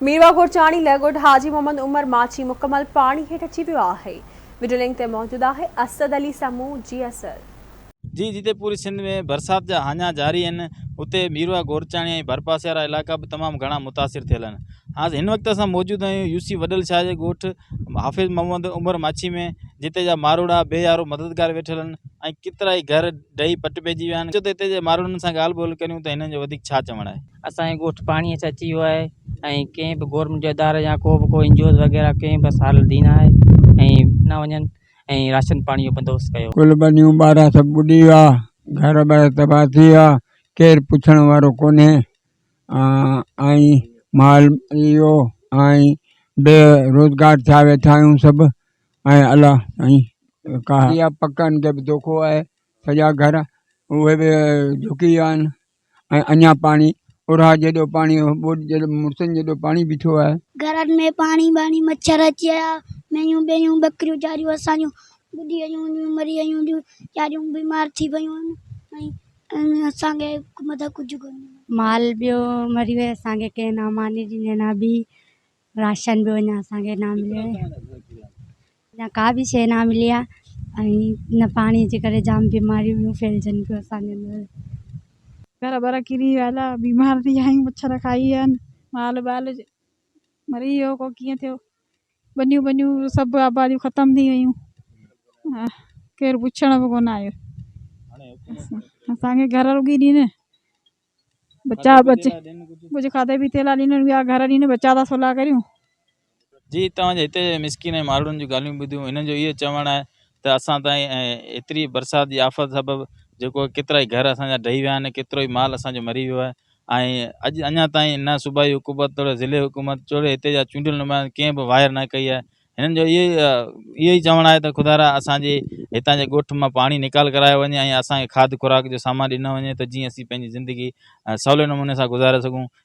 मीरवा घोरचाणी लैगोड हाजी मोहम्मद उमर माची मुकम्मल पानी हेठ अची वियो आहे। वीडियो लिंक ते मौजूद है असद अली समूह जी असर। जी जिते पूरी सिंध में बरसात जा हाञा जारी हैं उते मीरवा घोरचाणी भरपासे वारा इलाका भी तमाम घना मुतासिर थियल हैं। आज इन वक्त असां मौजूद आहियूं यूसी वडल शाह जे ॻोठ हाफ़िज़ मोहम्मद उमर माछी में, जिते जा मारोड़ा बेयारो मददगार वेठल हैं। केतरा ही घर डही पट पइजी विया आहिनि। हिते जे मारोड़नि सां ॻाल्हि ॿोल करियूं त हिननि जो वधीक छा चवणु आहे। असांजे ॻोठ पाणी अची वियो आहे ऐं कंहिं बि गवर्नमेंट इदारे या को बि कोई एनजीओ वग़ैरह कंहिं बि हालत दी न आहे ऐं न वञनि ऐं राशन पाणी जो बंदोबस्तु कयो। कुल बनियूं ॿारहं सभु ॿुॾी विया, घर ॿार तबाह थी विया, केरु पुछण वारो कोन्हे। ऐं माल इहो ऐं बेरोज़गार थिया वेठा आहियूं सभु। ऐं अलाह साईं का इहा पकनि खे बि दोखो आहे, सॼा घर उहे बि झुकी विया आहिनि। ऐं अञा पाणी उराह जेॾो पाणी मुड़ुसनि जेॾो पाणी बीठो आहे। घरनि में पाणी बाणी मच्छर अची विया, मेयूं ॿेयूं ॿकरियूं चारियूं असांजूं ॿुॾी वियूं मरी वियूं, चारियूं बीमार थी वियूं आहिनि ऐं असांखे मतिलबु कुझु कोन्हे। माल ॿियो मरी वियो, असांखे कंहिं न मानी ॾिने न बि राशन बि अञा असांखे न मिलियो आहे, अञा का बि शइ न मिली आहे। ऐं न पाणीअ जे करे जाम बीमारियूं बियूं फैलिजनि पियूं असांजे अंदरि। घर बर किरी विया, बीमार थी विया आहियूं, मच्छर खाई विया आहिनि, माल बाल मरी वियो, को कीअं थियो। बनियूं सभु आबादियूं ख़तमु थी वियूं, केरु पुछण बि कोन आयो। असांखे घर रुॻी ॾिन, बचा बचे कुझु खाधे पीते लाइ ॾिन, ॿिया घर ॾिन, बचा था सोला करियूं। जी तव्हांजे हिते मिसकिन ऐं माण्हुनि जूं ॻाल्हियूं ॿुधियूं, हिननि जो इहो चवणु आहे त असां ताईं एतिरी बरसाति जी आफ़त सबबु जेको केतिरा ई घर असांजा ढही विया आहिनि, केतिरो ई माल असांजो मरी वियो आहे। ऐं अॼु अञा ताईं न सूबाई हुकूमत तोड़े ज़िले हुकूमत तोड़े हिते जा चूंडियल नुमाइंदा कंहिं बि वायर न कई आहे। हिननि जो इहो ई चवणु आहे त ख़ुदारा असांजे हितां जे ॻोठ मां पाणी निकाल करायो वञे ऐं असांखे खाद खुराक जो सामान ॾिनो वञे, त जीअं असीं पंहिंजी ज़िंदगी सवले नमूने सां गुज़ारे सघूं।